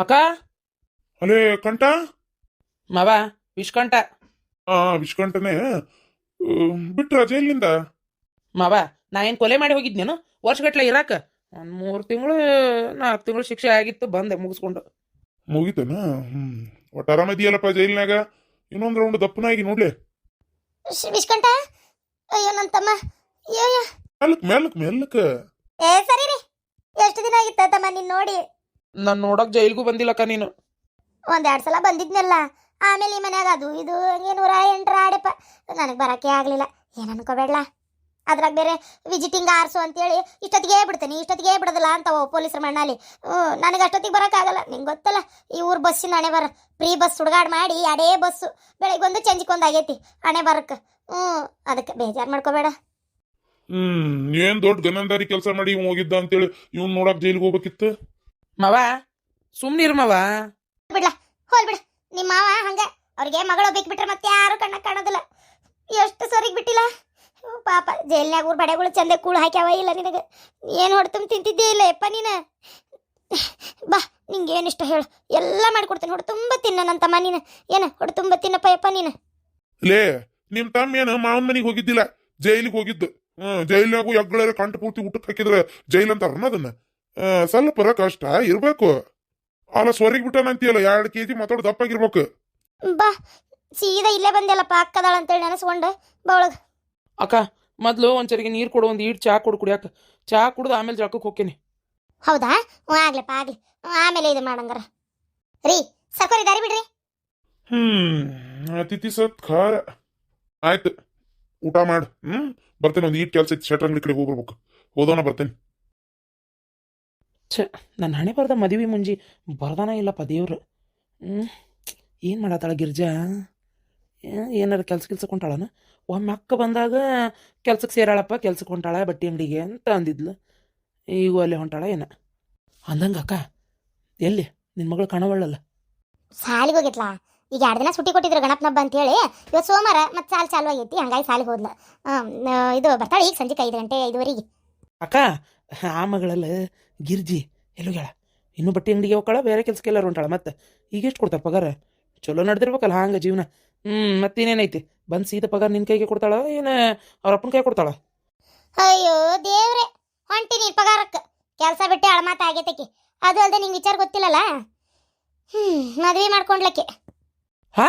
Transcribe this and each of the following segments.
ಅಕ್ಕ. ಅಲೇ ಕಂಠ. ಮಾವ ವಿಷ್ಕಂಠ. ವಿಷ್ಕಂಠನೇ ಬಿಟ್ರ ಜೈಲಿನಿಂದ. ಮಾವ ನಾ ಏನು ಕೊಲೆ ಮಾಡಿ ಹೋಗಿದ್ನೇನು ವರ್ಷಗಟ್ಲೆ ಇರಾಕ? ಒಂದು 3 ತಿಂಗಳು 4 ತಿಂಗಳು ಶಿಕ್ಷೆ ಆಗಿತ್ತು, ಬಂದೆ ಮುಗಿಸ್ಕೊಂಡು. ಮುಗಿತೇನ? ಒಟ್ಟು ಆರಾಮದಿಯಲ್ಲಪ್ಪ ಜೈಲಿನಾಗ? ಇನ್ನೊಂದು ರೌಂಡ್ ದಪ್ಪನಾಗಿ ನೋಡ್ಲಿ. ವಿಷ್ಕಂಠ, ಅಯ್ಯೋ ನನ್ನ ತಮ್ಮ, ಅಯ್ಯೋ. ಮೆಲ್ಲಕ್ ಮೆಲ್ಲಕ್ ಮೆಲ್ಲಕ್. ಸರಿ ರೀ. ಎಷ್ಟು ದಿನ ಆಗಿತ್ತ ತಮ್ಮ ನೀನ್ ನೋಡಿ? ನಾನು ನೋಡಕ್ ಜೈಲ್ಗೂ ಬಂದಿಲ್ಲಕ್ಕ ನೀನು. 1-2 ಸಲ ಬಂದಿದ್ನಲ್ಲ, ಆಮೇಲೆ ಈ ಮನ್ಯಾಗ ಅದು ಇದು ಹಂಗೆ 108 ಆಡೆಪ್ಪ. ನನಗೆ ಬರಕ್ಕೆ ಆಗ್ಲಿಲ್ಲ, ಏನ್ ಅನ್ಕೋಬೇಡ್ಲ. ಅದ್ರಾಗ ಬೇರೆ ವಿಸಿಟಿಂಗ್ ಆರ್ಸು ಅಂತೇಳಿ ಇಷ್ಟೊತ್ತಿಗೆ ಬಿಡ್ತೇನೆ, ಇಷ್ಟೊತ್ತಿಗೆ ಬಿಡೋದಿಲ್ಲ ಅಂತ ಪೊಲೀಸರ ಮಣ್ಣಲ್ಲಿ. ನನಗೆ ಅಷ್ಟೊತ್ತಿಗೆ ಬರೋಕ್ಕಾಗಲ್ಲ, ನಿಂಗೆ ಗೊತ್ತಲ್ಲ ಈ ಊರು ಬಸ್ಸಿನ ಹಣೆ ಬರ. ಫ್ರೀ ಬಸ್ ಸುಡುಗಾಡು ಮಾಡಿ ಅಡೇ ಬಸ್ಸು, ಬೆಳಗ್ಗೆ ಚಂಜಿಕೊಂದು ಆಗೈತಿ ಹಣೆ ಬರಕ್ಕೆ. ಅದಕ್ಕೆ ಬೇಜಾರು ಮಾಡ್ಕೋಬೇಡ. ಏನ್ ದೊಡ್ಡ ಗನಂದಾರಿ ಕೆಲಸ ಮಾಡಿ ಇವ್ ಹೋಗಿದ್ದ ಅಂತೇಳಿ ಇವ್ನ್ ನೋಡಕ್ ಜೈಲಿಗೆ ಹೋಗ್ಬೇಕಿತ್ತು. ಮಾವ ಸುಮ್ನಿರು ಮಾವ. ಬಿಡ್ಲ ಹೋಲ್ ಬಿಡ. ನಿಮ್ಮ ಮಾವ ಹಂಗ, ಅವ್ರಿಗೆ ಮಗಳು ಬಿಟ್ಬಿಟ್ರೆ ಮತ್ತೆ ಯಾರು ಕಣ್ಣ ಕಾಣೋದಿಲ್ಲ. ಎಷ್ಟು ಸರಿಗೆ ಬಿಟ್ಟಿಲ್ಲ ಪಾಪ. ಜೈಲ್ನ್ಯಾಗ ಊರ್ ಬಡೆಗಳು ಚಂದ ಕೂಳು ಹಾಕ್ಯಾವ ಇಲ್ಲ ನಿನಗೆ? ಏನು ಹೊಡ್ತುಂಬ ತಿಂತಿದ್ದೇ ಇಲ್ಲ ಯಪ್ಪ ನೀನು. ಬಾ, ನಿಂಗೆ ಏನಿಷ್ಟ ಹೇಳು, ಎಲ್ಲ ಮಾಡ್ಕೊಡ್ತೀನಿ. ಹೊಡೆ ತುಂಬ ತಿನ್ನ ನನ್ನ ತಮ್ಮ ನೀನು. ಏನು ಹೊಡೆ ತುಂಬ ತಿನ್ನಪ್ಪ ಯಪ್ಪ ನೀನು. ಲೇ, ನಿಮ್ ತಮ್ಮ ಏನು ಮಾವನ್ ಮನೆಗೆ ಹೋಗಿದ್ದಿಲ್ಲ, ಜೈಲಿಗೆ ಹೋಗಿದ್ದು. ಜೈಲ್ನಾಗು ಎಗ್ಗಳರ ಕಂಠ ಪೂರ್ತಿ ಊಟಕ್ಕೆ ಹಾಕಿದ್ರೆ ಜೈಲ್ ಅಂತಾರನ ಅದನ್ನ. ಸ್ವಲ್ಪ ಕಷ್ಟ ಇರ್ಬೇಕು. ಅಲ್ಲ ಸ್ವರಿಗೆ ಬಿಟ್ಟಾನಂತೀಯಲ್ಲ, 2 kg ಮಾತಾಡೋದು ದಪ್ಪಾಗಿರ್ಬೇಕು. ಬಾ, ಸೀದಾ ಇಲ್ಲೇ ಬಂದೆಲ್ಲಪ್ಪ ಅಕ್ಕದಾಳ ಅಂತೇಳಿ ನೆನೆಸ್ಕೊಂಡು ಬಾ ಒಳಗೆ. ಅಕ್ಕ ಮೊದ್ಲು ಒಂದ್ಸರಿಗೆ ನೀರು ಕೊಡು, ಒಂದು ಈಟ್ ಚಾ ಕೊಡು ಕುಡಿಯಾಕ. ಚಾ ಕುಡ್ದು ಆಮೇಲೆ ಜಳಕಕ್ಕೆ ಹೋಗ್ತೀನಿ. ಹೌದಾ? ಆಗ್ಲಪ್ಪ ಆಗ್ಲಿ, ಆಮೇಲೆ ಇದು ಮಾಡಂಗಾರ. ರೀ ಸರ್ಕೋರಿ ದಾರಿ ಬಿಡ್ರಿ. ಅತಿಥಿ ಸತ್ಕಾರ. ಆಯ್ತು, ಊಟ ಮಾಡು. ಬರ್ತೇನೆ, ಒಂದು ಈಟ್ ಕೆಲ್ಸ ಐತಿ, ಶೆಟ್ರ್ ಅಂಗಡಿ ಕಡೆ ಹೋಗ್ಬರ್ಬೇಕು. ಹೋದವನ ಬರ್ತೇನೆ. ಛ, ನನ್ನ ಹಣೆ ಬರ್ದ ಮದುವೆ ಮುಂಜಿ ಬರ್ದಾನ ಇಲ್ಲಪ್ಪ ದೇವ್ರು. ಏನು ಮಾಡತ್ತಾಳ ಗಿರ್ಜಾ? ಏನಾರು ಕೆಲ್ಸ ಕೊಂಟಾಳನ? ಒಮ್ಮೆ ಅಕ್ಕ ಬಂದಾಗ ಕೆಲ್ಸಕ್ಕೆ ಸೇರಾಳಪ್ಪ, ಕೆಲ್ಸಕ್ಕೆ ಹೊಂಟಾಳ ಬಟ್ಟೆ ಅಂಗಡಿಗೆ ಅಂತ ಅಂದಿದ್ಲು. ಈಗ ಅಲ್ಲೇ ಹೊಂಟಾಳ ಏನ ಅಂದಂಗೆ. ಅಕ್ಕ ಎಲ್ಲಿ ನಿನ್ನ ಮಗಳು ಕಾಣವಳ್ಳಲ್ಲ? ಸಾಲಿಗೆ ಹೋಗಿತ್ಲಾ. ಈಗ 2 ದಿನ ಸುಟ್ಟಿ ಕೊಟ್ಟಿದ್ರು ಗಣಪನ ಹಬ್ಬ ಅಂತೇಳಿ. ಇವತ್ತು ಸೋಮವಾರ ಮತ್ತೆ ಸಾಲಿ ಚಾಲು ಆಗೈತಿ, ಹಂಗಾಗಿ ಸಾಲಿಗೆ ಹೋದ್ಲ. ಇದು ಬರ್ತಾಳೆ ಈಗ ಸಂಜೆ 5 ಗಂಟೆ 5:15. ಅಕ್ಕ ಆ ಮಗಳಲ್ಲ ಗಿರ್ಜಿ ಎಲ್ಲೋಗ್ಯಾಳ? ಇನ್ನೂ ಬಟ್ಟೆ ಅಂಗಡಿಗೆ ಹೋಗ್ತಾಳ, ಬೇರೆ ಕೆಲ್ಸಕ್ಕೆಲ್ಲಾರು ಹೊಂಟಾಳ? ಮತ್ತೆ ಈಗ ಎಷ್ಟು ಕೊಡ್ತಾರೆ ಪಗಾರ? ಚಲೋ ನಡೆದಿರ್ಬೇಕಲ್ಲ ಹಂಗೆ ಜೀವನ. ಮತ್ತೇನೇನೈತಿ? ಬಂದು ಸೀದಾ ಪಗಾರ ನಿನ್ನ ಕೈಗೆ ಕೊಡ್ತಾಳ ಏನು ಅವ್ರ ಅಪ್ಪನ ಕೈ ಕೊಡ್ತಾಳ? ಅಯ್ಯೋ ದೇವ್ರೆ, ಹೊಂಟಿನಿ ಪಗಾರಕ್ಕೆ. ಕೆಲಸ ಬಿಟ್ಟೆ ಅಳಮಾತ ಆಗೈತಕಿ. ಅದು ಅಲ್ಲದೆ ನಿಂಗೆ ವಿಚಾರ ಗೊತ್ತಿಲ್ಲಲ್ಲ, ಮದ್ವೆ ಮಾಡ್ಕೊಂಡ್ಲಕ್ಕೆ. ಹಾ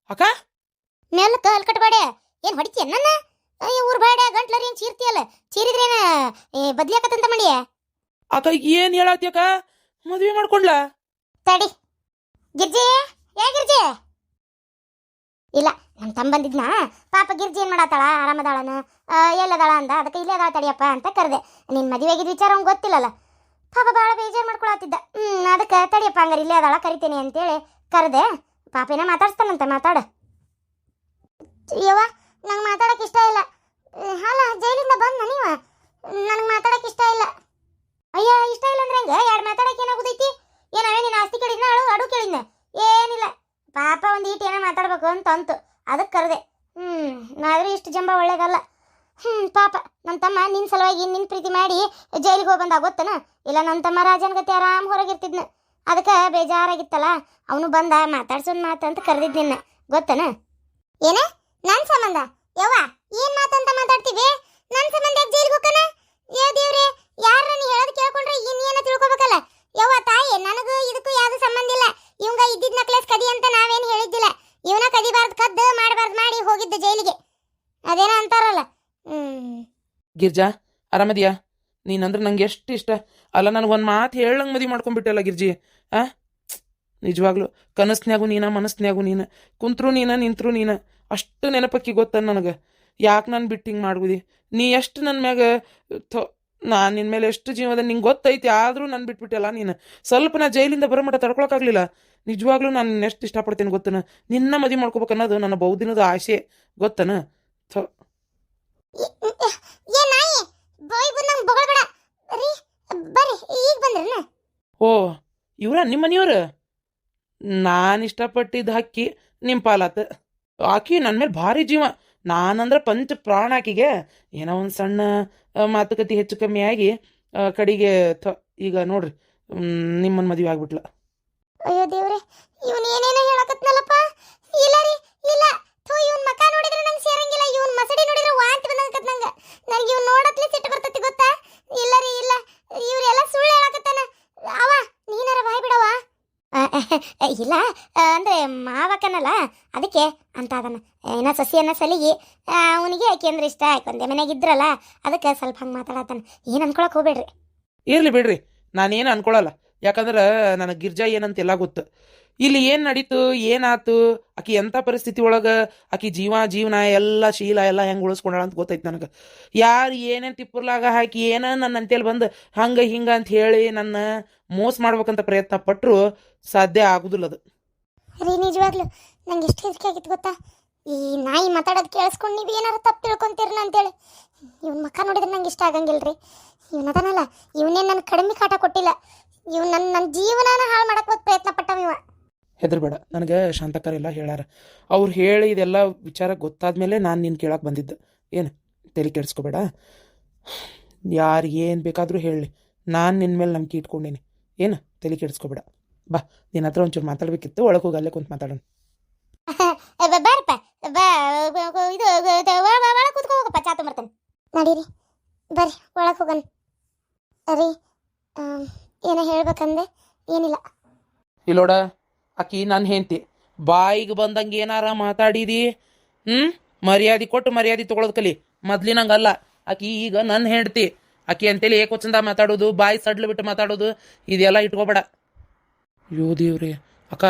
ಅಕ್ಕ, ಮೇಲಕ್ಕೆ ಹಲ್ಕಟ್ಬೇಡ. ಏನು ಹೊಡಿತೀಯ ನನ್ನ? ಅಯ್ಯೋ ಊರ್ ಬೇಡ ಗಂಟ್ಲರಿ ಏನು ಚೀರ್ತಿಯಲ್ಲ, ಚೀರಿದ್ರೇನ ಬದ್ಲಿಯಾಕತ್ತಂತ ಮಾಡಿಯ? ಅಕ್ಕ ಏನು ಹೇಳತ್ತೀಯಕ್ಕ? ಮದುವೆ ಮಾಡ್ಕೊಂಡ್ಲ? ತಡಿ ಗಿರ್ಜಿ, ಗಿರ್ಜಿ. ಇಲ್ಲ, ನಮ್ಮ ತಮ್ಮ ಬಂದಿದ್ನ. ಪಾಪ ಗಿರ್ಜಿ ಏನು ಮಾಡತ್ತಾಳ, ಆರಾಮದಾಳನ ಎಲ್ಲದಾಳ ಅಂದ. ಅದಕ್ಕೆ ಇಲ್ಲೇ ಅದಾಳ ತಡಿಯಪ್ಪ ಅಂತ ಕರೆದೆ. ನಿನ್ನ ಮದುವೆ ಆಗಿದ್ದ ವಿಚಾರ ಅವ್ನು ಗೊತ್ತಿಲ್ಲಲ್ಲ, ಪಾಪ ಭಾಳ ಬೇಜಾರು ಮಾಡ್ಕೊಳತ್ತಿದ್ದ. ಅದಕ್ಕೆ ತಡಿಯಪ್ಪ ಹಂಗಾರೆ ಇಲ್ಲೇ ಅದಾಳ ಕರಿತೇನೆ ಅಂತೇಳಿ ಕರೆದೆ. ಪಾಪಿನ ಮಾತಾಡ್ಸ್ತಾನಂತ, ಮಾತಾಡ. ಯವ್ವ, ನಂಗೆ ಮಾತಾಡಕ್ಕೆ ಇಷ್ಟ ಇಲ್ಲ. ಅಲ್ಲ ಜೈಲಿಂದ ಬಂದ ನೀವು, ನನಗೆ ಮಾತಾಡಕ್ಕೆ ಇಷ್ಟ ಇಲ್ಲ. ಅಯ್ಯ ಇಷ್ಟ ಇಲ್ಲ ಅಂದ್ರೆ ಹಂಗೆ 2 ಮಾತಾಡಕ್ಕೆ ಏನಾಗುದೈತಿ? ಏನವೇ ನಿನ್ನ ಆಸ್ತಿ ಕೇಳಿದ್ನ, ಅಡು ಕೇಳಿದ್ನ? ಏನಿಲ್ಲ, ಪಾಪ ಒಂದು ಈಟ್ ಏನೋ ಮಾತಾಡ್ಬೇಕು ಅಂತ ಅಂತು, ಅದಕ್ಕೆ ಕರೆದೆ. ನಾದ್ರೆ ಇಷ್ಟು ಜಂಬ ಒಳ್ಳೇದಲ್ಲ. ಪಾಪ ನನ್ನ ತಮ್ಮ ನಿನ್ನ ಸಲುವಾಗಿ ನಿನ್ನ ಪ್ರೀತಿ ಮಾಡಿ ಜೈಲಿಗೆ ಹೋಗಿ ಬಂದ ಗೊತ್ತನ? ಇಲ್ಲ ನನ್ನ ತಮ್ಮ ರಾಜನ ಗತಿ ಆರಾಮ್ ಹೊರಗಿರ್ತಿದ್ನ. ಅದಕ್ಕೆ ಬೇಜಾರಾಗಿತ್ತಲ್ಲ, ಅವನು ಬಂದ ಮಾತಾಡ್ಸೋನ್ ಮಾತು ಅಂತ ಕರೆದಿದ್ ನಿನ್ನ, ಗೊತ್ತನ? ಏನ ನನ್ನ ಸಂಬಂಧ? ಯವ್ವ ಏನ್ ಮಾತಂತ ಮಾತಾಡ್ತೀವಿ? ನನ್ನ ಸಂಬಂಧ ಯಾಕೆ ಜೈಲಿಗೆ ಹೋಗನ? ಏ ದೇವ್ರೆ, ಯಾರ ನೀ ಹೇಳೋದು ಕೇಳ್ಕೊಂಡ್ರೆ ಇನ್ನೇನ ತಿಳ್ಕೊಬೇಕಲ್ಲ. ಯವ್ವ ತಾಯಿ, ನನಗೂ ಇದಕ್ಕೂ ಯಾವ್ದು ಸಂಬಂಧ ಇಲ್ಲ. ಇವಂಗ ಇದ್ದಿದ್ ನಕ್ಲೆಸ್ ಕದಿ ಅಂತ ನಾವೇನು ಹೇಳಿದ್ದಿಲ್ಲ. ಇವನ ಕದಿಬಾರ್ದು ಕದ್ದು ಮಾಡಬಾರ್ದು ಮಾಡಿ ಹೋಗಿದ್ದ ಜೈಲಿಗೆ. ಅದೇನೋ ಅಂತಾರಲ್ಲ. ಗಿರ್ಜಾ ಆರಾಮದಿಯಾ? ನೀನಂದ್ರೆ ನಂಗೆ ಎಷ್ಟು ಇಷ್ಟ ಅಲ್ಲ. ನನಗೊಂದು ಮಾತು ಹೇಳಂಗೆ ಮದುವೆ ಮಾಡ್ಕೊಂಡ್ಬಿಟ್ಟಲ್ಲ ಗಿರ್ಜಿ. ನಿಜವಾಗ್ಲು ಕನಸ್ನ್ಯಾಗು ನೀನ, ಮನಸ್ನ್ಯಾಗು ನೀನ, ಕುಂತ್ರು ನೀನ, ನಿಂತ್ರು ನೀನ. ಅಷ್ಟು ನೆನಪಕ್ಕಿ ಗೊತ್ತ ನನಗೆ. ಯಾಕೆ ನಾನು ಬಿಟ್ಟು ಹಿಂಗೆ ಮಾಡ್ಬೋದಿ? ನೀ ಎಷ್ಟು ನನ್ನ ಮ್ಯಾಗ ನಾನು ನಿನ್ನ ಮೇಲೆ ಎಷ್ಟು ಜೀವದ ನಿಂಗೆ ಗೊತ್ತೈತಿ, ಆದರೂ ನಾನು ಬಿಟ್ಬಿಟ್ಟಲ್ಲ ನೀನು. ಸ್ವಲ್ಪ ನಾ ಜೈಲಿಂದ ಬರೋಮಟ ತಡ್ಕೊಳಕ್ಕಾಗಲಿಲ್ಲ. ನಿಜವಾಗ್ಲೂ ನಾನು ಎಷ್ಟು ಇಷ್ಟಪಡ್ತೇನೆ ಗೊತ್ತನ? ನಿನ್ನ ಮದುವೆ ಮಾಡ್ಕೋಬೇಕು ಅನ್ನೋದು ನನ್ನ ಬಹುದಿನದ ಆಸೆ, ಗೊತ್ತನ? ಓ ಇವ್ರ ನಿಮ್ಮ ಮನೆಯವ್ರು? ನಾನು ಇಷ್ಟಪಟ್ಟಿದ್ದು ಹಕ್ಕಿ ನಿಮ್ಮ ಪಾಲಾತ. ಆಕಿ ನನ್ನ ಮೇಲೆ ಭಾರಿ ಜೀವ. ನಾನಂದ್ರೆ ಪಂಚ ಪ್ರಾಣ ಆಕಿಗೆ. ಏನೋ ಒಂದು ಸಣ್ಣ ಮಾತುಕತೆ ಹೆಚ್ಚು ಕಮ್ಮಿ ಆಗಿ ಕಡೆಗೆ ಈಗ ನೋಡ್ರಿ ನಿಮ್ಮನ್ನು ಮದುವೆ ಆಗ್ಬಿಟ್ಲ. ಅಯ್ಯೋ ದೇವ್ರೆ, ಇವನ್ ಏನೇನೋ ಹೇಳಕತ್ನಲ್ಲಪ್ಪ. ಇಲ್ಲ ರೀ, ಇಲ್ಲ. ಥೂ, ಇವನ್ ಮಕ ನೋಡಿದ್ರೆ ನಂಗೆ ಸೇರಂಗಿಲ್ಲ. ಇವನ್ ಮಸಡಿ ನೋಡಿದ್ರೆ ವಾಂತಿ ಬಂದಂಗತ್ ನಂಗೆ. ನನಗೆ ಇವ್ನು ನೋಡತ್ಲೆ ಸಿಟ್ಟು ಬರ್ತೈತಿ ಗೊತ್ತಾ? ಇಲ್ಲ ರೀ, ಇಲ್ಲ. ಇವ್ರೆಲ್ಲ ಸುಳ್ಳು ಹೇಳಕತ್ತಾನ. ಅವ ನೀನಾರ ಬಾಯ್ ಬಿಡವ. ಇಲ್ಲ, ಅಂದ್ರೆ ಮಾವಕ್ಕನಲ್ಲ, ಅದಕ್ಕೆ ಅಂತ ಅದನ್ನ ಏನೋ ಸಸಿಯನ್ನ ಸಲಿಗಿ ಅವನಿಗೆ ಆಕೆ ಅಂದ್ರೆ ಇಷ್ಟ. ಆಕೆ ಒಂದೇ ಮನೆಯಾಗ ಇದ್ರಲ್ಲ, ಅದಕ್ಕೆ ಸ್ವಲ್ಪ ಹಂಗೆ ಮಾತಾಡತ್ತಾನ. ಏನು ಅನ್ಕೊಳಕ್ ಹೋಗ್ಬೇಡ್ರಿ. ಇರ್ಲಿ ಬಿಡ್ರಿ, ನಾನೇನು ಅನ್ಕೊಳಲ್ಲ. ಯಾಕಂದ್ರೆ ನನಗೆ ಗಿರ್ಜಾ ಏನಂತ ಎಲ್ಲ ಗೊತ್ತು. ಇಲ್ಲಿ ಏನು ನಡೀತು, ಏನಾತು, ಆಕಿ ಎಂಥ ಪರಿಸ್ಥಿತಿ ಒಳಗೆ ಆಕಿ ಜೀವನ ಎಲ್ಲ ಶೀಲ ಎಲ್ಲ ಹೆಂಗೆ ಉಳಿಸ್ಕೊಂಡಾಳ ಅಂತ ಗೊತ್ತೈತೆ ನನಗೆ. ಯಾರು ಏನೇನು ತಿಪ್ಪರ್ಲಾಗ ಹಾಕಿ ಏನೋ ನನ್ನ ಅಂತೇಳಿ ಬಂದು ಹಂಗೆ ಹಿಂಗೆ ಅಂತ ಹೇಳಿ ನನ್ನ ಮೋಸ ಮಾಡ್ಬೇಕಂತ ಪ್ರಯತ್ನ ಪಟ್ಟರು ಸಾಧ್ಯ ಆಗುದಿಲ್ಲ ಅದು. ರೀ, ನಿಜವಾಗ್ಲು ನಂಗೆ ಎಷ್ಟು ಹೆದರಿಕೆ ಆಗಿತ್ತು ಗೊತ್ತಾ? ಈ ನಾಯಿ ಮಾತಾಡೋದು ಕೇಳಿಸ್ಕೊಂಡು ನೀವು ಏನಾರು ತಪ್ಪು ತಿಳ್ಕೊಂತೀರಲ್ಲ ಅಂತೇಳಿ. ಇವ್ನ ಮಕ್ಕ ನೋಡಿದ್ರೆ ನಂಗೆ ಇಷ್ಟ ಆಗಂಗಿಲ್ಲ ರೀ. ಇವನ್ ಅದನಲ್ಲ, ಇವನೇ ನನ್ನ ಕಡಿಮೆ ಕಾಟ ಕೊಟ್ಟಿಲ್ಲ. ಇವ್ ನನ್ನ ಜೀವನಾನ ಹಾಳು ಮಾಡಕ್ಕೆ ಪ್ರಯತ್ನ ಪಟ್ಟವ ಇವ. ಹೆದರ್ಬೇಡ, ನನಗೆ ಶಾಂತಕರೆಲ್ಲ ಹೇಳ್ಯಾರ. ಅವ್ರು ಹೇಳಿ ಇದೆಲ್ಲ ವಿಚಾರ ಗೊತ್ತಾದ್ಮೇಲೆ ನಾನು ನಿನ್ನ ಕೇಳಕ್ಕೆ ಬಂದಿದ್ದು. ಏನು ತಲೆ ಕೆಡಿಸ್ಕೋಬೇಡ, ಯಾರು ಏನು ಬೇಕಾದರೂ ಹೇಳಲಿ, ನಾನು ನಿನ್ನ ಮೇಲೆ ನಂಬಿಕೆ ಇಟ್ಕೊಂಡೀನಿ. ಏನು ತಲೆ ಕೆಡಿಸ್ಕೋಬೇಡ. ಬಾ, ನಿನ್ನ ಹತ್ರ ಒಂಚೂರು ಮಾತಾಡಬೇಕಿತ್ತು, ಒಳಗೆ ಹೋಗಿ ಅಲ್ಲೇ ಕುಂತು ಮಾತಾಡೋಣ. ಬಾರಪ್ಪ, ಇದು ಒಳಗೆ ಕೂತ್ಕೋ ಹೋಗಪ್ಪ, ಚಾ ತೊಂಬರ್ತೇನೆ. ನಡೀರಿ, ಬರ್ರಿ ಒಳಗೆ ಹೋಗೋಣ. ರೀ, ಏನೋ ಹೇಳ್ಬೇಕಂದೆ? ಏನಿಲ್ಲ. ಇಲ್ಲೋಡ, ಆಕಿ ನನ್ನ ಹೆಂಡತಿ. ಬಾಯಿಗೆ ಬಂದಂಗೆ ಏನಾರ ಮಾತಾಡಿದಿ, ಮರ್ಯಾದೆ ಕೊಟ್ಟು ಮರ್ಯಾದೆ ತೊಗೊಳೋದು ಕಲಿ. ಮೊದ್ಲಿನಂಗಲ್ಲ, ಆಕಿ ಈಗ ನನ್ನ ಹೆಂಡತಿ. ಆಕಿ ಅಂತೇಳಿ ಏಕೋಚಂದ ಮಾತಾಡೋದು, ಬಾಯಿ ಸಡ್ಲು ಬಿಟ್ಟು ಮಾತಾಡೋದು, ಇದೆಲ್ಲ ಇಟ್ಕೋಬೇಡ. ಯೋ ದೇವ್ರಿ, ಅಕ್ಕ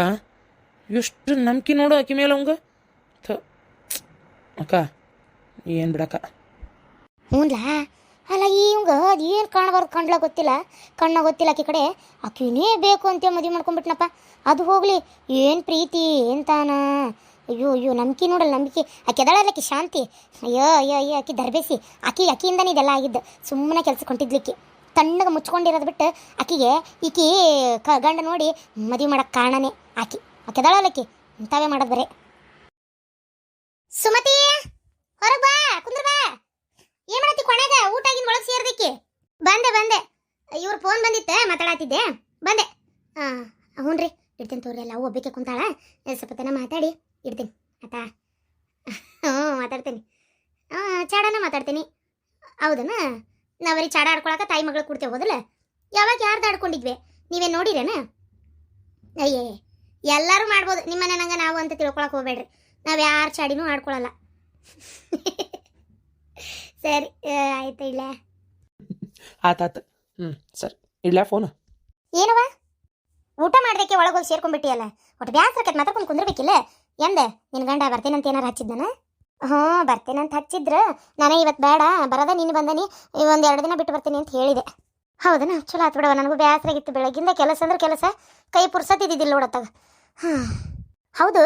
ಎಷ್ಟು ನಂಬಿಕೆ ನೋಡು ಆಕಿ ಮೇಲೆ ಅವಂಗ. ಅಕ್ಕ ಏನು ಬಿಡಕ್ಕ. ಹ್ಞೂನ್ಲಾ, ಅಲ್ಲ ಇವಂಗ ಅದು ಏನು ಕಾಣಬಾರ್ದು, ಕಣ್ಲ ಗೊತ್ತಿಲ್ಲ, ಕಣ್ಣ ಗೊತ್ತಿಲ್ಲ ಆಕಿ ಕಡೆ. ಆಕಿನೇ ಬೇಕು ಅಂತ ಮದುವೆ ಮಾಡ್ಕೊಂಡ್ಬಿಟ್ನಪ್ಪ. ಅದು ಹೋಗ್ಲಿ, ಏನು ಪ್ರೀತಿ ಎಂತಾನ. ಅಯ್ಯೋ ಅಯ್ಯೋ, ನಂಬಿಕೆ ನೋಡಲ್ಲ, ನಂಬಿಕೆ. ಆಕೆ ಎದಳಲ್ಲ ಆಕಿ ಶಾಂತಿ. ಅಯ್ಯೋ ಅಯ್ಯೋ ಅಯ್ಯೋ, ಆಕಿ ದರ್ಬೇಸಿ. ಆಕಿಯಿಂದನೇ ಇದೆಲ್ಲ ಆಗಿದ್ದು. ಸುಮ್ಮನೆ ಕೆಲ್ಸಕ್ಕೆ ಹೊಂಟಿದ್ಲಿಕ್ಕಿ, ತಣ್ಣಗೆ ಮುಚ್ಕೊಂಡಿರೋದು ಬಿಟ್ಟು ಆಕಿಗೆ ಈಕಿ ಗಂಡ ನೋಡಿ ಮದುವೆ ಮಾಡೋಕ್ಕೆ ಕಾರಣನೇ ಆಕೆ ಎದಳಲ್ಲಕ್ಕಿ. ಇಂಥವೇ ಮಾಡೋದು ಬರೇ. ಸುಮತಿ, ಹೊರಗೆ ಬಾ, ಕುಂದ್ರ ಬಾ. ಏನ್ ಮಾಡತ್ತಿ ಕೊನೆಗ? ಊಟ ಆಗಿನ ಒಳಗೆ ಸೇರ್ದಿಕ್ಕಿ. ಬಂದೆ. ಇವ್ರ ಫೋನ್ ಬಂದಿತ್ತೆ, ಮಾತಾಡತ್ತಿದ್ದೆ, ಬಂದೆ. ಹ್ಞೂ ರೀ, ಇಡ್ತೀನಿ ತೋರಿ. ಎಲ್ಲ ಒಬ್ಬಕ್ಕೆ ಕುಂತಾಳ, ಸ್ವಲ್ಪ ತನ ಮಾತಾಡಿ ಇಡ್ತೀನಿ ಆತಾ. ಮಾತಾಡ್ತೀನಿ. ಚಾಡನ ಮಾತಾಡ್ತೀನಿ. ಹೌದನ? ನಾವರಿ ಚಾಡ ಆಡ್ಕೊಳಕ ತಾಯಿ ಮಗಳು ಕೂಡ್ತೇವೆ ಹೋದಲ್ಲ. ಯಾವಾಗ ಯಾರ್ದು ಆಡ್ಕೊಂಡಿದ್ವಿ ನೀವೇ ನೋಡಿರೇನ? ಅಯ್ಯೇ, ಎಲ್ಲರೂ ಮಾಡ್ಬೋದು ನಿಮ್ಮನೆ ನಂಗೆ ನಾವು ಅಂತ ತಿಳ್ಕೊಳಕ್ ಹೋಗ್ಬೇಡ್ರಿ. ನಾವು ಯಾರು ಚಾಡಿನೂ ಆಡ್ಕೊಳಲ್ಲ. ಸರಿ, ಆಯ್ತು, ಇಲ್ಲ ಆತಾತ. ಸರಿ, ಇಡ್ಲಾ ಫೋನು. ಏನವ ಊಟ ಮಾಡ್ದಕ್ಕೆ ಒಳಗೋಗಿ ಸೇರ್ಕೊಂಡ್ಬಿಟ್ಟಿಯಲ್ಲ. ಒಟ್ಟು ಬ್ಯಾಸ್ರಕತ್ ಮಾತಾಡ್ಕೊಂಡು ಕುಂದ್ರಬೇಕಿಲ್ಲ. ಎಂದೆ ನಿನ್ನ ಗಂಡ ಬರ್ತೇನಂತ ಏನಾರು ಹಚ್ಚಿದ್ದಾನ? ಹ್ಞೂ, ಬರ್ತೇನಂತ ಹಚ್ಚಿದ್ರ. ನಾನೇ ಇವತ್ತು ಬೇಡ ಬರೋದ, ನೀನು ಬಂದನಿ, ಒಂದು 2 ದಿನ ಬಿಟ್ಟು ಬರ್ತೀನಿ ಅಂತ ಹೇಳಿದೆ. ಹೌದನ? ಚಲೋ ಆತ್ ಬಿಡವ. ನನಗೂ ಬ್ಯಾಸ್ರಾಗಿತ್ತು, ಬೆಳಗ್ಗಿಂದ ಕೆಲಸ ಅಂದ್ರೆ ಕೆಲಸ, ಕೈ ಪುರ್ಸತ್ತಿದ್ದಿದ್ದಿಲ್ಲ ನೋಡತ್ತಾಗ. ಹೌದು,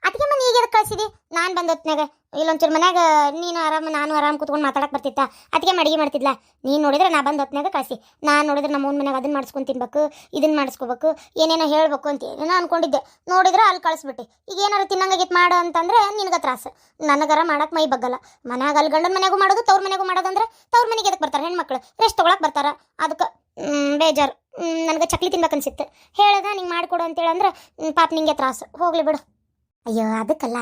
ಅದಕ್ಕೆ ಮನೆ ಈಗ ಎದಕ್ಕೆ ಕಳಿಸಿದಿ? ನಾನು ಬಂದ ಹೊತ್ನಾಗ ಇಲ್ಲೊಂಚೂರು ಮನ್ಯಾಗ ನೀನು ಆರಾಮ ನಾನು ಆರಾಮ್ ಕೂತ್ಕೊಂಡು ಮಾತಾಡಕ್ಕೆ ಬರ್ತಿತ್ತ. ಅದಕ್ಕೆ ಅಡುಗೆ ಮಾಡ್ತಿದ್ಲ. ನೀನು ನೋಡಿದ್ರೆ ನಾ ಬಂದ ಹೊತ್ನಾಗ ಕಳಿಸಿ. ನಾನು ನೋಡಿದ್ರೆ ನಮ್ಮ ಮನ್ಯಾಗ ಅದನ್ನ ಮಾಡಿಸ್ಕೊಂಡು ತಿನ್ಬೇಕು, ಇದನ್ನ ಮಾಡಿಸ್ಕೋಬೇಕು, ಏನೇನೋ ಹೇಳ್ಬೇಕು ಅಂತ ಏನೋ ಅನ್ಕೊಂಡಿದ್ದೆ. ನೋಡಿದ್ರೆ ಅಲ್ಲಿ ಕಳಿಸ್ಬಿಟ್ಟು ಈಗ ಏನಾರು ತಿನ್ನಂಗಾಗಿತ್ತು ಮಾಡು ಅಂತಂದ್ರೆ ನಿನಗೆ ತ್ರಾಸು. ನನಗರ ಮಾಡಕ್ಕೆ ಮೈ ಬಗ್ಗಲ್ಲ. ಮನ್ಯಾಗ ಅಲ್ಲಿ ಗಂಡನ ಮನೆಗೂ ಮಾಡೋದು, ತವ್ರ ಮನೆಗೂ ಮಾಡೋದಂದ್ರೆ ತವ್ರ ಮನೆಗೆ ಎದಕ್ಕೆ ಬರ್ತಾರೆ ಹೆಣ್ಮಕ್ಳು? ರೆಸ್ಟ್ ತೊಗೊಳಕ್ಕೆ ಬರ್ತಾರೆ. ಅದಕ್ಕೆ ಬೇಜಾರು. ನನಗೆ ಚಕ್ಲಿ ತಿನ್ಬೇಕನ್ಸಿತ್ತು. ಹೇಳ್ದೆ ನಿಂಗೆ ಮಾಡಿಕೊಡು ಅಂತೇಳಿ ಅಂದ್ರೆ ಪಾಪ ನಿಂಗೆ ತ್ರಾಸು. ಹೋಗ್ಲಿ ಬಿಡು. ಅಯ್ಯೋ, ಅದಕ್ಕಲ್ಲ,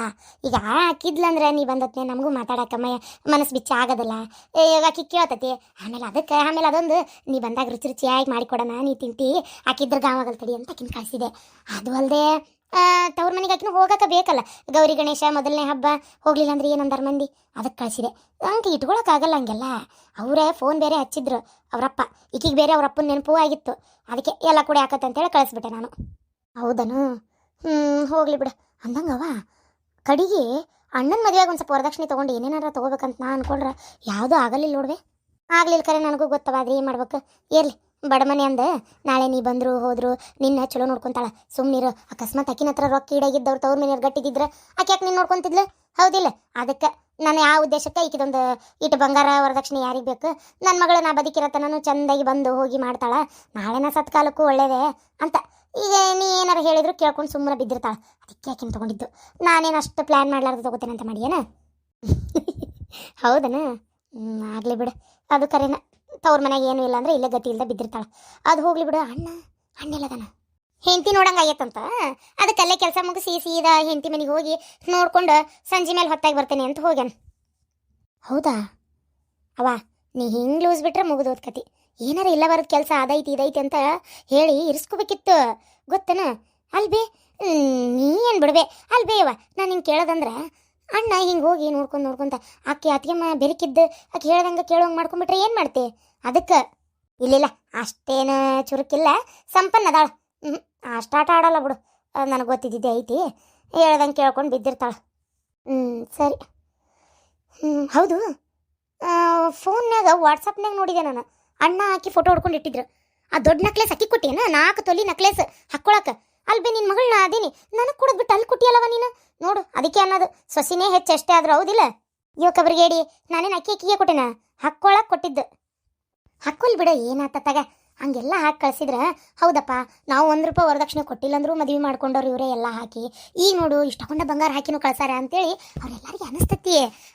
ಈಗ ಹಾಕಿದ್ಲಂದ್ರೆ ನೀ ಬಂದತ್ನೆ ನಮಗೂ ಮಾತಾಡಕ್ಕೆ ಮನಸ್ಸು ಬಿಚ್ಚ ಆಗೋದಿಲ್ಲ. ಈಗ ಆಕಿ ಕೇಳ್ತತಿ. ಆಮೇಲೆ ಅದೊಂದು ನೀ ಬಂದಾಗ ರುಚಿ ರುಚಿಯಾಗಿ ಮಾಡಿಕೊಡೋಣ, ನೀ ತಿಂತಿ, ಹಾಕಿದ್ರೆ ಗಾವಾಗಲ್ ತಡಿ ಅಂತ ಆಕಿನ ಕಳಿಸಿದೆ. ಅದು ಅಲ್ಲದೆ ತವ್ರ ಮನೆಗೆ ಆಕಿನ ಹೋಗಕ್ಕೆ ಬೇಕಲ್ಲ. ಗೌರಿ ಗಣೇಶ ಮೊದಲನೇ ಹಬ್ಬ ಹೋಗ್ಲಿಲ್ಲ ಅಂದ್ರೆ ಏನಂದಾರ ಮಂದಿ, ಅದಕ್ಕೆ ಕಳಿಸಿದೆ. ಹಂಗೆ ಇಟ್ಕೊಳಕ್ಕಾಗಲ್ಲ ಹಂಗೆಲ್ಲ. ಅವರೇ ಫೋನ್ ಬೇರೆ ಹಚ್ಚಿದ್ರು ಅವರಪ್ಪ. ಈಕಿಗೆ ಬೇರೆ ಅವ್ರಪ್ಪನ ನೆನಪು ಆಗಿತ್ತು. ಅದಕ್ಕೆ ಎಲ್ಲ ಕೂಡ ಹಾಕತ್ತಂತೇಳಿ ಕಳಿಸ್ಬಿಟ್ಟೆ ನಾನು. ಹೌದನು? ಹೋಗ್ಲಿ ಬಿಡು. ಅಂದಂಗವ ಕಡಿಗೆ ಅಣ್ಣನ ಮದುವೆಗೆ ಒಂದು ಸ್ವಲ್ಪ ವರದಕ್ಷಿಣೆ ತೊಗೊಂಡು ಏನೇನಾರ ತೊಗೋಬೇಕಂತ ನಾ ಅನ್ಕೊಂಡ್ರೆ ಯಾವುದೂ ಆಗಲಿಲ್ಲ ನೋಡ್ವೆ. ಆಗ್ಲಿಲ್ಲ ಕರೆ, ನನಗೂ ಗೊತ್ತವಾದ್ರೆ ಏನು ಮಾಡ್ಬೇಕು. ಇರ್ಲಿ, ಬಡಮನೆ ಅಂದೆ ನಾಳೆ ನೀ ಬಂದರು ಹೋದ್ರು ನಿನ್ನ ಚಲೋ ನೋಡ್ಕೊಂತಾಳ. ಸುಮ್ಮನಿರು. ಅಕಸ್ಮಾತ್ ಆಕಿನ ಹತ್ರ ರೊಕ್ಕ ಈಡಾಗಿದ್ದವ್ರು ತವ್ರ ಮನೆಯವ್ರು ಗಟ್ಟಿದ್ರೆ ಆಕೆ ಯಾಕೆ ನೀನು ನೋಡ್ಕೊಂತಿದ್ಲು? ಹೌದಿಲ್ಲ? ಅದಕ್ಕೆ ನಾನು ಯಾವ ಉದ್ದೇಶಕ್ಕೆ ಈಕಿದೊಂದು ಇಟ್ಟು ಬಂಗಾರ ವರದಕ್ಷಿಣೆ ಯಾರಿಗೆ ಬೇಕು? ನನ್ನ ಮಗಳು ನಾ ಬದುಕಿರತ್ತ ನಾನು ಚೆಂದಾಗಿ ಬಂದು ಹೋಗಿ ಮಾಡ್ತಾಳ. ನಾಳೆ ನಾ ಸತ್ಕಾಲಕ್ಕೂ ಒಳ್ಳೇದೇ ಅಂತ. ಈಗ ನೀ ಏನಾರು ಹೇಳಿದ್ರು ಕೇಳ್ಕೊಂಡು ಸುಮ್ಮನೆ ಬಿದ್ದಿರ್ತಾಳೆ. ಅದಕ್ಕೆ ಯಾಕೆ ತೊಗೊಂಡಿದ್ದು. ನಾನೇನು ಅಷ್ಟು ಪ್ಲ್ಯಾನ್ ಮಾಡ್ಲಾರ್ದು ತೊಗೋತೇನೆ ಅಂತ ಮಾಡಿಯೇನ? ಹೌದನ? ಆಗಲಿ ಬಿಡು. ಅದು ಕರೆನ. ತವ್ರ ಮನೆಗೆ ಏನೂ ಇಲ್ಲ ಅಂದರೆ ಇಲ್ಲೇ ಗತಿ ಇಲ್ಲದೆ ಬಿದ್ದಿರ್ತಾಳೆ. ಅದು ಹೋಗ್ಲಿ ಬಿಡು. ಅಣ್ಣ ಎಲ್ಲದನ? ಹೆಂಡತಿ ನೋಡಂಗ ಆಗೈತಂತ ಅದಕ್ಕೆ ಅಲ್ಲೇ ಕೆಲಸ ಮುಗಿಸಿ ಸೀದಾ ಹೆಂಡತಿ ಮನೆಗೆ ಹೋಗಿ ನೋಡ್ಕೊಂಡು ಸಂಜೆ ಮೇಲೆ ಹೊತ್ತಾಗಿ ಬರ್ತೇನೆ ಅಂತ ಹೋಗ್ಯಾನ. ಹೌದಾ ಅವ ನೀ ಹಿಂಗೆ ಲೂಸ್ ಬಿಟ್ರೆ ಮುಗಿದೋದ್ ಕತಿ. ಏನಾರ ಇಲ್ಲ ಬರೋದು ಕೆಲಸ ಅದೈತಿ ಇದೈತಿ ಅಂತ ಹೇಳಿ ಇರಿಸ್ಕೋಬೇಕಿತ್ತು ಗೊತ್ತನ. ಅಲ್ಬೇ ನೀ ಏನು ಬಿಡ್ಬೇ ಅಲ್ಬೇ ಯವ್ವ, ನಾನು ಹಿಂಗೆ ಕೇಳೋದಂದ್ರೆ ಅಣ್ಣ ಹಿಂಗೆ ಹೋಗಿ ನೋಡ್ಕೊಂತ ಆಕೆ ಅತ್ತಿಗೆಮ್ಮ ಬೆರಕಿದ್ದು ಆಕೆ ಹೇಳ್ದಂಗೆ ಕೇಳೋಂಗೆ ಮಾಡ್ಕೊಂಡ್ಬಿಟ್ರೆ ಏನು ಮಾಡ್ತಿ? ಅದಕ್ಕೆ ಇಲ್ಲ ಅಷ್ಟೇನು ಚುರುಕಿಲ್ಲ, ಸಂಪನ್ನ ಅದಾಳ. ಅಷ್ಟು ಆಟ ಆಡಲ್ಲ ಬಿಡು, ನನಗೆ ಗೊತ್ತಿದ್ದಿದ್ದೆ ಐತಿ, ಹೇಳ್ದಂಗೆ ಕೇಳ್ಕೊಂಡು ಬಿದ್ದಿರ್ತಾಳೆ. ಸರಿ. ಹೌದು, ಫೋನ್ಯಾಗ ವಾಟ್ಸಪ್ನಾಗ ನೋಡಿದೆ ನಾನು, ಅಣ್ಣ ಹಾಕಿ ಫೋಟೋ ಹೊಡ್ಕೊಂಡು ಇಟ್ಟಿದ್ರು. ಆ ದೊಡ್ಡ ನಕ್ಲೇಸ್ ಅಕ್ಕಿ ಕೊಟ್ಟೇನ, 4 ತೊಲಿ ನಕ್ಲೇಸ್ ಹಾಕ್ಕೊಳಕ್ಕೆ. ಅಲ್ಬೇ ನಿನ್ನ ಮಗಳನ್ನ ಅದೇನಿ ನನಗೆ ಕೊಡೋದು ಬಿಟ್ಟು ಅಲ್ಲಿ ಕೊಟ್ಟಿಯಲ್ಲವ ನೀನು. ನೋಡು ಅದಕ್ಕೆ ಅನ್ನೋದು ಸೊಸಿನೇ ಹೆಚ್ಚು ಅಷ್ಟೇ ಆದ್ರೂ ಹೌದಿಲ್ಲ. ಇವ ಕಬ್ರಿಗೇಡಿ ನಾನೇನು ಅಕ್ಕಿಗೆ ಕೊಟ್ಟೆನ, ಹಾಕ್ಕೊಳಕ್ಕೆ ಕೊಟ್ಟಿದ್ದು. ಹಾಕ್ಕೊಲ್ ಬಿಡ, ಏನಾತ ತಗ. ಹಂಗೆಲ್ಲ ಹಾಕಿ ಕಳ್ಸಿದ್ರೆ ಹೌದಪ್ಪ ನಾವು ₹1 ವರದಕ್ಷಿಣೆ ಕೊಟ್ಟಿಲ್ಲ ಅಂದ್ರೂ ಮದುವೆ ಮಾಡ್ಕೊಂಡವ್ರು ಇವರೇ ಎಲ್ಲ ಹಾಕಿ, ಈಗ ನೋಡು ಇಷ್ಟಕೊಂಡ ಬಂಗಾರ ಹಾಕಿನೂ ಕಳ್ಸಾರ ಅಂತೇಳಿ ಅವ್ರೆಲ್ಲರಿಗೆ ಅನಿಸ್ತತಿ.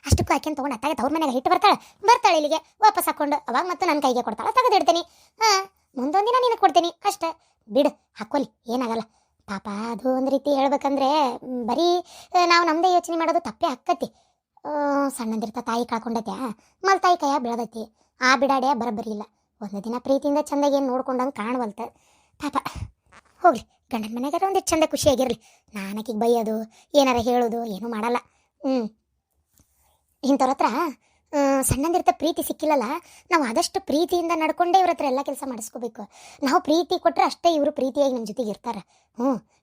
ಅಷ್ಟಕ್ಕೂ ಹಾಕಿನ ತೊಗೊಂಡು ಅತ್ತಾಗ ತವ್ರ ಮನೆಗೆ ಹಿಟ್ಟು ಬರ್ತಾಳೆ ಇಲ್ಲಿಗೆ ವಾಪಸ್ ಹಾಕ್ಕೊಂಡು, ಅವಾಗ ಮತ್ತೆ ನನ್ನ ಕೈಗೆ ಕೊಡ್ತಾಳೆ, ತೆಗೆದಿಡ್ತೀನಿ. ಮುಂದೊಂದಿನ ನಿನಗೆ ಕೊಡ್ತೀನಿ ಅಷ್ಟೇ, ಬಿಡು ಹಾಕ್ಕೊಲಿ, ಏನಾಗಲ್ಲ. ಪಾಪ ಅದು ಒಂದು ರೀತಿ ಹೇಳ್ಬೇಕಂದ್ರೆ ಬರೀ ನಾವು ನಮ್ಮದೇ ಯೋಚನೆ ಮಾಡೋದು ತಪ್ಪೇ ಆಕ್ಕತಿ. ಸಣ್ಣಂದಿರ್ತ ತಾಯಿ ಕಳ್ಕೊಂಡೈತೆ, ಮಲ್ತಾಯಿ ಕೈಯ ಬೆಳೆದೈತಿ, ಆ ಬಿಡಾಡ್ಯ ಬರಬರಿ ಇಲ್ಲ. ಒಂದು ದಿನ ಪ್ರೀತಿಯಿಂದ ಚಂದಾಗಿ ಏನು ನೋಡ್ಕೊಂಡಂಗೆ ಕಾಣವಲ್ತ. ಪಾಪ ಹೋಗ್ಲಿ, ಗಂಡನ ಮನೆಗಾರ ಒಂದಿಷ್ಟು ಚಂದ ಖುಷಿಯಾಗಿರಲಿ. ನಾನಕಿಗೆ ಬೈಯೋದು ಏನಾರ ಹೇಳೋದು ಏನೂ ಮಾಡಲ್ಲ. ಇಂಥವ್ರ ಹತ್ರ ಸಣ್ಣಂದಿರ್ತ ಪ್ರೀತಿ ಸಿಕ್ಕಿಲ್ಲಲ್ಲ, ನಾವು ಆದಷ್ಟು ಪ್ರೀತಿಯಿಂದ ನಡ್ಕೊಂಡೇ ಇವ್ರ ಹತ್ರ ಎಲ್ಲ ಕೆಲಸ ಮಾಡಿಸ್ಕೋಬೇಕು. ನಾವು ಪ್ರೀತಿ ಕೊಟ್ಟರೆ ಅಷ್ಟೇ ಇವರು ಪ್ರೀತಿಯಾಗಿ ನಮ್ಮ ಜೊತೆಗೆ ಇರ್ತಾರೆ.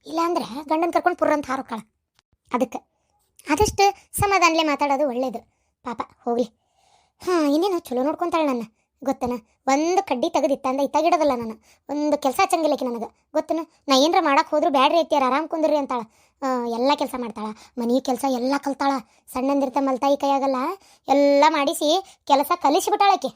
ಇಲ್ಲಾಂದ್ರೆ ಗಂಡನ ಕರ್ಕೊಂಡು ಪುರ್ರಂತ ಹಾರೋಕಾಳ. ಅದಕ್ಕೆ ಆದಷ್ಟು ಸಮಾಧಾನಲೇ ಮಾತಾಡೋದು ಒಳ್ಳೇದು. ಪಾಪ ಹೋಗ್ಲಿ. ಇನ್ನೇನು ಚಲೋ ನೋಡ್ಕೊತಾಳೆ ನನ್ನ ಗೊತ್ತನ. ಒಂದು ಕಡ್ಡಿ ತೆಗೆದಿತ್ತಂದ ಇತ್ತಾಗಿಡೋದಲ್ಲ ನಾನು, ಒಂದು ಕೆಲಸ ಹಚ್ಚಂಗಿಲ್ಲಕಿ ನನಗೆ ಗೊತ್ತನ. ನಾ ಏನಾರ ಮಾಡಕ್ಕೆ ಹೋದ್ರು ಬ್ಯಾಡ್ರಿ ಐತಿಯಾರ ಆರಾಮ್ ಕುಂದ್ರಿ ಅಂತಾಳ. ಎಲ್ಲ ಕೆಲಸ ಮಾಡ್ತಾಳ, ಮನೆ ಕೆಲಸ ಎಲ್ಲ ಕಲ್ತಾಳ. ಸಣ್ಣಂದಿರ್ತ ಮಲ್ತಾಯಿ ಕೈಯಾಗಲ್ಲ ಎಲ್ಲ ಮಾಡಿಸಿ ಕೆಲಸ ಕಲಿಸಿಬಿಟ್ಟಾಳಕ್ಕೆ.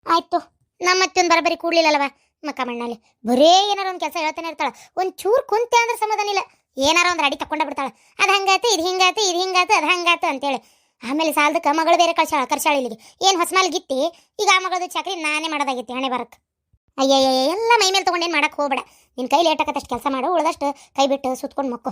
ಆಯ್ತು, ನಮ್ಮ ಮತ್ತೊಂದು ಬರಬರಿ ಕೂಡ್ಲಿಲ್ಲವ ಮಕ್ಕ ಮಣ್ಣಲ್ಲಿ ಬರೇ ಏನಾರ ಒಂದು ಕೆಲಸ ಹೇಳ್ತಾನೆ ಇರ್ತಾಳೆ. ಒಂದು ಚೂರು ಕುಂತೆ ಅಂದ್ರೆ ಸಮಾಧಾನ ಇಲ್ಲ, ಏನಾರ ಒಂದು ಅಡಿ ತಕೊಂಡ ಬಿಡ್ತಾಳೆ. ಅದು ಹಂಗಾತು ಇದು ಹಿಂಗಾತು ಇದು ಹಿಂಗಾತು ಅದು ಹಂಗಾತು ಅಂತೇಳಿ. ಆಮೇಲೆ ಸಾಲದಕ್ಕೆ ಮಗಳು ಬೇರೆ ಕರ್ಸಾಳ ಇಲ್ಲಿಗೆ. ಏನು ಹೊಸಮಾಲ್ ಗಿತ್ತಿ ಈಗ ಆ ಮಗಳದು ಚಾಕರಿ ನಾನೇ ಮಾಡೋದಾಗಿತ್ತು ಹಣೆ ಬರಕ್ಕೆ. ಅಯ್ಯಯ್ಯ ಎಲ್ಲ ಮೈ ಮೇಲೆ ತೊಗೊಂಡೇನು ಮಾಡಕ್ಕೆ ಹೋಗ್ಬೇಡ. ನಿನ್ನ ಕೈ ಲೇಟ್ ಆಗತ್ತಷ್ಟು ಕೆಲಸ ಮಾಡು, ಉಳ್ದಷ್ಟು ಕೈ ಬಿಟ್ಟು ಸುತ್ಕೊಂಡು ಮಕ್ಕೋ.